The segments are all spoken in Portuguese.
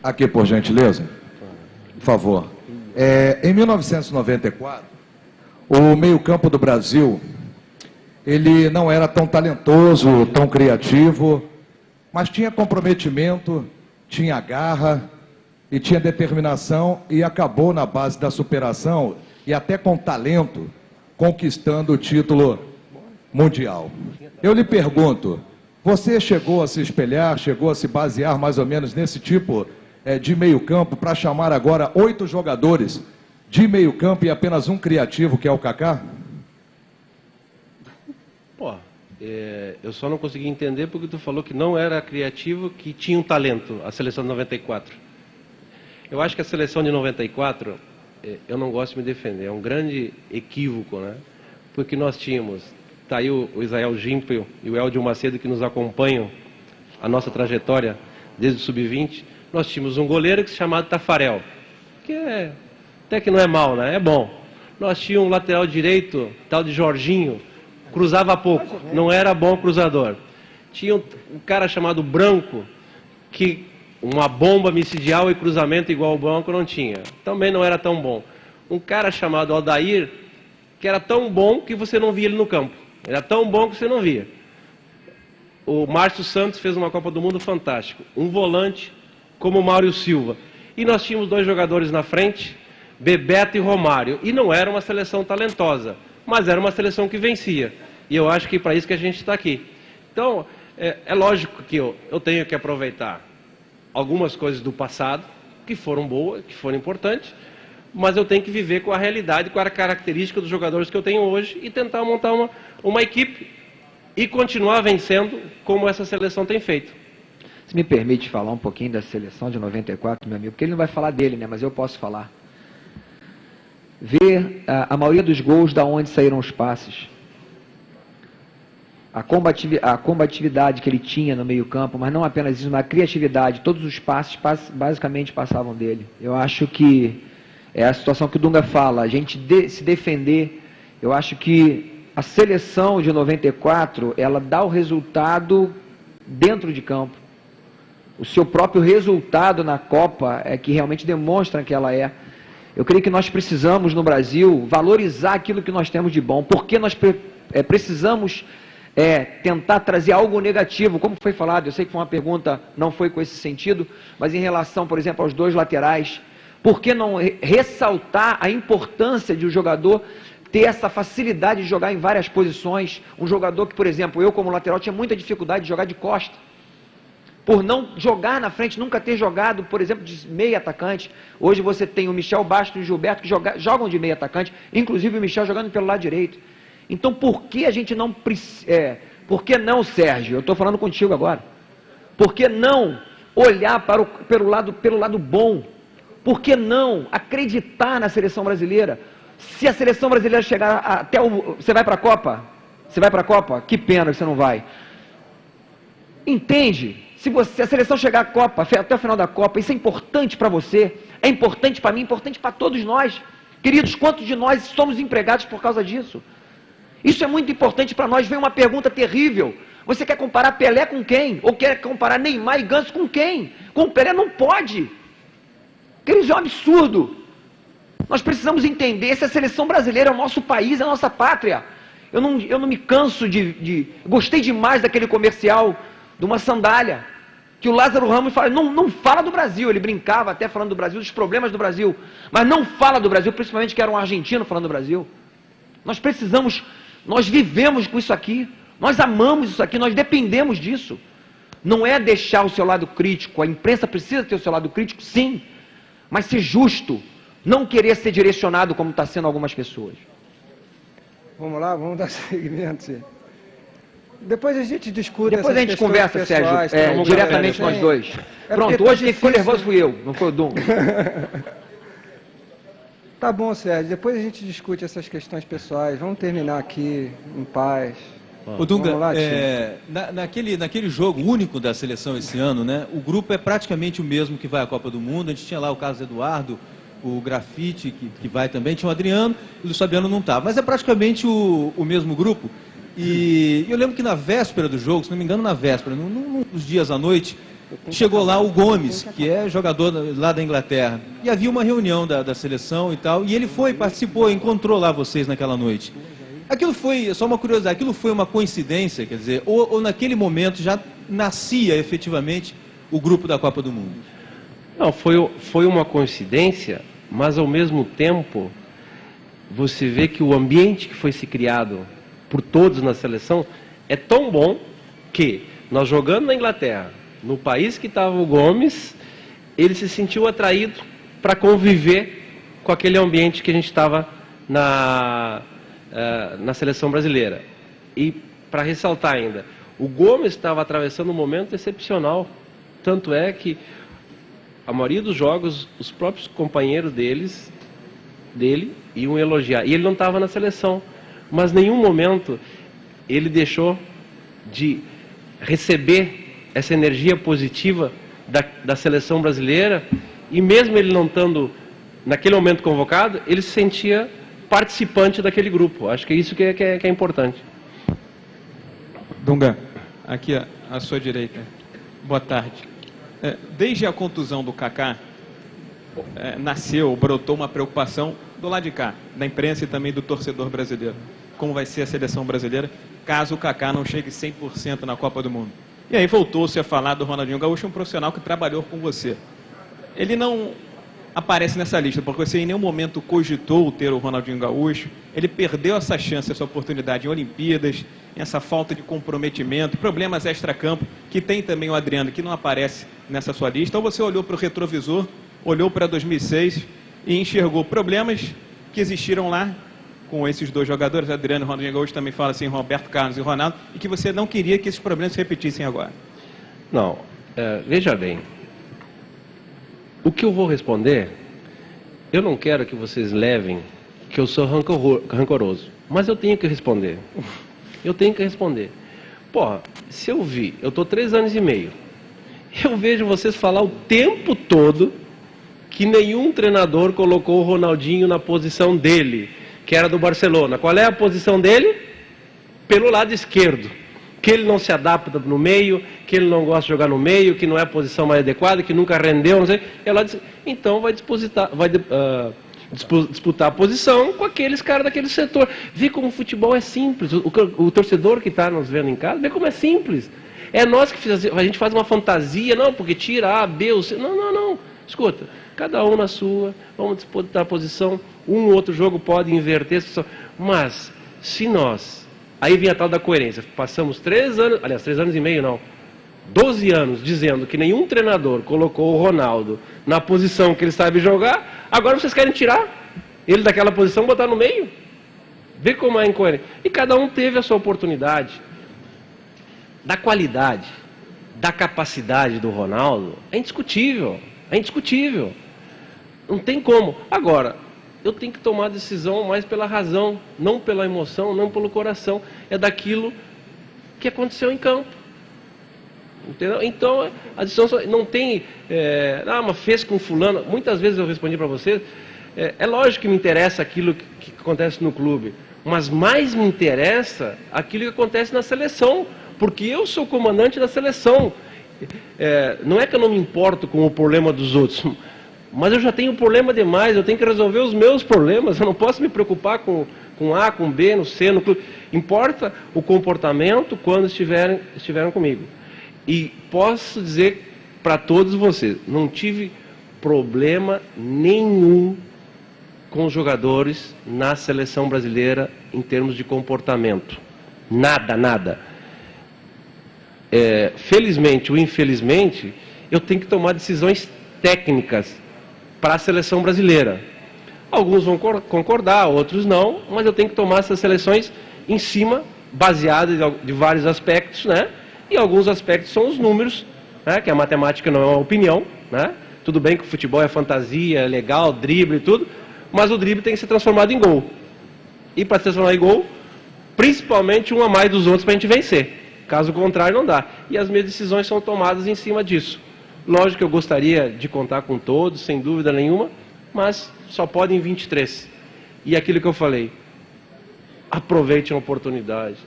Aqui, por gentileza. Por favor. Em 1994, o meio-campo do Brasil, ele não era tão talentoso, tão criativo, mas tinha comprometimento, tinha garra e tinha determinação e acabou na base da superação e até com talento, conquistando o título mundial. Eu lhe pergunto, você chegou a se espelhar, chegou a se basear mais ou menos nesse tipo de meio-campo para chamar agora 8 jogadores de meio-campo e apenas um criativo, que é o Kaká? Eu só não consegui entender porque tu falou que não era criativo, que tinha um talento, a seleção de 94. Eu acho que a seleção de 94, eu não gosto de me defender, é um grande equívoco, né? Porque nós tínhamos, tá aí o Israel Gimpel e o Eldio Macedo que nos acompanham a nossa trajetória desde o Sub-20, nós tínhamos um goleiro que se chamava Tafarel, que até que não é mal, né? É bom. Nós tínhamos um lateral direito, tal de Jorginho, cruzava pouco, não era bom cruzador. Tinha um cara chamado Branco, que uma bomba micidial e cruzamento igual ao Branco não tinha. Também não era tão bom. Um cara chamado Aldair, que era tão bom que você não via ele no campo. Era tão bom que você não via. O Márcio Santos fez uma Copa do Mundo fantástica. Um volante como o Mário Silva. E nós tínhamos 2 jogadores na frente, Bebeto e Romário. E não era uma seleção talentosa, mas era uma seleção que vencia. E eu acho que para isso que a gente está aqui. Então, é lógico que eu tenho que aproveitar algumas coisas do passado, que foram boas, que foram importantes, mas eu tenho que viver com a realidade, com a característica dos jogadores que eu tenho hoje e tentar montar uma equipe e continuar vencendo como essa seleção tem feito. Se me permite falar um pouquinho da seleção de 94, meu amigo, porque ele não vai falar dele, né? Mas eu posso falar. Ver a maioria dos gols da onde saíram os passes. A combatividade que ele tinha no meio-campo, mas não apenas isso, mas a criatividade, todos os passes basicamente passavam dele. Eu acho que é a situação que o Dunga fala, a gente se defender. Eu acho que a seleção de 94, ela dá o resultado dentro de campo. O seu próprio resultado na Copa é que realmente demonstra que ela é. Eu creio que nós precisamos, no Brasil, valorizar aquilo que nós temos de bom. Porque nós precisamos tentar trazer algo negativo, como foi falado, eu sei que foi uma pergunta, não foi com esse sentido, mas em relação, por exemplo, aos 2 laterais, por que não ressaltar a importância de um jogador ter essa facilidade de jogar em várias posições? Um jogador que, por exemplo, eu como lateral tinha muita dificuldade de jogar de costa, por não jogar na frente, nunca ter jogado, por exemplo, de meio atacante. Hoje você tem o Michel Bastos e o Gilberto que jogam de meio atacante, inclusive o Michel jogando pelo lado direito. Então, por que a gente não... por que não, Sérgio? Eu estou falando contigo agora. Por que não olhar pelo lado bom? Por que não acreditar na seleção brasileira? Se a seleção brasileira chegar até o... Você vai para a Copa? Você vai para a Copa? Que pena que você não vai. Entende? Se a seleção chegar à Copa, até o final da Copa, isso é importante para você, é importante para mim, é importante para todos nós. Queridos, quantos de nós somos empregados por causa disso? Isso é muito importante para nós. Vem uma pergunta terrível. Você quer comparar Pelé com quem? Ou quer comparar Neymar e Ganso com quem? Com o Pelé não pode. Queridos, é um absurdo. Nós precisamos entender, essa seleção brasileira é o nosso país, é a nossa pátria. Eu não me canso Gostei demais daquele comercial de uma sandália, que o Lázaro Ramos fala, não fala do Brasil, ele brincava até falando do Brasil, dos problemas do Brasil, mas não fala do Brasil, principalmente que era um argentino falando do Brasil. Nós vivemos com isso aqui, nós amamos isso aqui, nós dependemos disso. Não é deixar o seu lado crítico, a imprensa precisa ter o seu lado crítico, sim, mas ser justo, não querer ser direcionado como está sendo algumas pessoas. Vamos lá, vamos dar seguimento. Depois a gente discute. Depois a gente conversa, Sérgio, diretamente nós dois. Pronto, hoje quem ficou nervoso fui eu, não foi o Dum. Tá bom, Sérgio, depois a gente discute essas questões pessoais. Vamos terminar aqui em paz. Ô Dunga, lá, naquele jogo único da seleção esse ano, né, o grupo é praticamente o mesmo que vai à Copa do Mundo. A gente tinha lá o Carlos Eduardo, o Grafite, que vai também, tinha o Adriano, e o Fabiano não estava. Mas é praticamente o mesmo grupo. E eu lembro que na véspera do jogo, se não me engano na véspera, nos dias à noite, chegou lá o Gomes, que é jogador lá da Inglaterra, e havia uma reunião da seleção e tal, e ele foi, participou, encontrou lá vocês naquela noite. Aquilo foi, só uma curiosidade, aquilo foi uma coincidência, quer dizer, ou naquele momento já nascia efetivamente o grupo da Copa do Mundo? Não, foi uma coincidência, mas ao mesmo tempo você vê que o ambiente que foi se criado por todos na seleção é tão bom que nós jogando na Inglaterra, no país que estava o Gomes, ele se sentiu atraído para conviver com aquele ambiente que a gente estava na seleção brasileira. E para ressaltar ainda, o Gomes estava atravessando um momento excepcional, tanto é que a maioria dos jogos, os próprios companheiros dele iam elogiar. E ele não estava na seleção, mas em nenhum momento ele deixou de receber essa energia positiva da seleção brasileira, e mesmo ele não estando naquele momento convocado, ele se sentia participante daquele grupo. Acho que é isso que é importante. Dunga, aqui à sua direita. Boa tarde. Desde a contusão do Kaká, brotou uma preocupação do lado de cá, da imprensa e também do torcedor brasileiro. Como vai ser a seleção brasileira caso o Kaká não chegue 100% na Copa do Mundo? E aí voltou-se a falar do Ronaldinho Gaúcho, um profissional que trabalhou com você. Ele não aparece nessa lista, porque você em nenhum momento cogitou ter o Ronaldinho Gaúcho. Ele perdeu essa chance, essa oportunidade em Olimpíadas, essa falta de comprometimento, problemas extra-campo, que tem também o Adriano, que não aparece nessa sua lista. Ou você olhou para o retrovisor, olhou para 2006 e enxergou problemas que existiram lá com esses dois jogadores, Adriano e Ronaldinho Gaúcho, também fala assim, Roberto Carlos e Ronaldo, e que você não queria que esses problemas se repetissem agora? Não, veja bem, o que eu vou responder, eu não quero que vocês levem que eu sou rancoroso, mas eu tenho que responder. Eu tenho que responder. Porra, se eu vi, eu estou 3 anos e meio, eu vejo vocês falar o tempo todo que nenhum treinador colocou o Ronaldinho na posição dele, que era do Barcelona. Qual é a posição dele? Pelo lado esquerdo. Que ele não se adapta no meio, que ele não gosta de jogar no meio, que não é a posição mais adequada, que nunca rendeu, não sei. Ela diz, então vai disputar a posição com aqueles caras daquele setor. Vê como o futebol é simples. O torcedor que está nos vendo em casa, vê como é simples. É nós que a gente faz uma fantasia, não, porque tira A, B, ou C. Não. Escuta, cada um na sua, vamos disputar a posição. Um ou outro jogo pode inverter a situação. Mas, se nós... Aí vem a tal da coerência. Passamos 3 anos, aliás, 3 anos e meio não, 12 anos dizendo que nenhum treinador colocou o Ronaldo na posição que ele sabe jogar, agora vocês querem tirar ele daquela posição e botar no meio? Vê como é incoerente. E cada um teve a sua oportunidade. Da qualidade, da capacidade do Ronaldo, é indiscutível. É indiscutível. Não tem como. Agora, eu tenho que tomar a decisão mais pela razão, não pela emoção, não pelo coração. É daquilo que aconteceu em campo. Entendeu? Então, a decisão não tem... mas fez com fulano. Muitas vezes eu respondi para vocês, é lógico que me interessa aquilo que acontece no clube, mas mais me interessa aquilo que acontece na seleção, porque eu sou comandante da seleção. Não é que eu não me importo com o problema dos outros, mas eu já tenho problema demais, eu tenho que resolver os meus problemas, eu não posso me preocupar com A, com B, no C, no clube. Importa o comportamento quando estiveram comigo. E posso dizer para todos vocês, não tive problema nenhum com os jogadores na seleção brasileira em termos de comportamento. Nada. Felizmente ou infelizmente, eu tenho que tomar decisões técnicas para a seleção brasileira. Alguns vão concordar, outros não, mas eu tenho que tomar essas seleções em cima, baseadas de vários aspectos, né? E alguns aspectos são os números, né? Que a matemática não é uma opinião, né? Tudo bem que o futebol é fantasia, é legal, drible e tudo, mas o drible tem que ser transformado em gol. E para se transformar em gol, principalmente um a mais dos outros para a gente vencer. Caso contrário, não dá. E as minhas decisões são tomadas em cima disso. Lógico que eu gostaria de contar com todos, sem dúvida nenhuma, mas só podem 23. E aquilo que eu falei, aproveite a oportunidade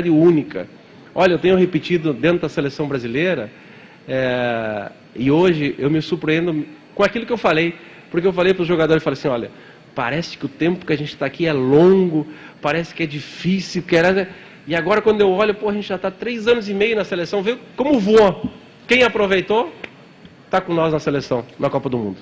única. Olha, eu tenho repetido dentro da seleção brasileira, E hoje eu me surpreendo com aquilo que eu falei, porque eu falei para os jogadores, falei assim, olha, parece que o tempo que a gente está aqui é longo, parece que é difícil, e agora quando eu olho, pô, a gente já está 3 anos e meio na seleção, vê como voou. Quem aproveitou, está com nós na seleção, na Copa do Mundo.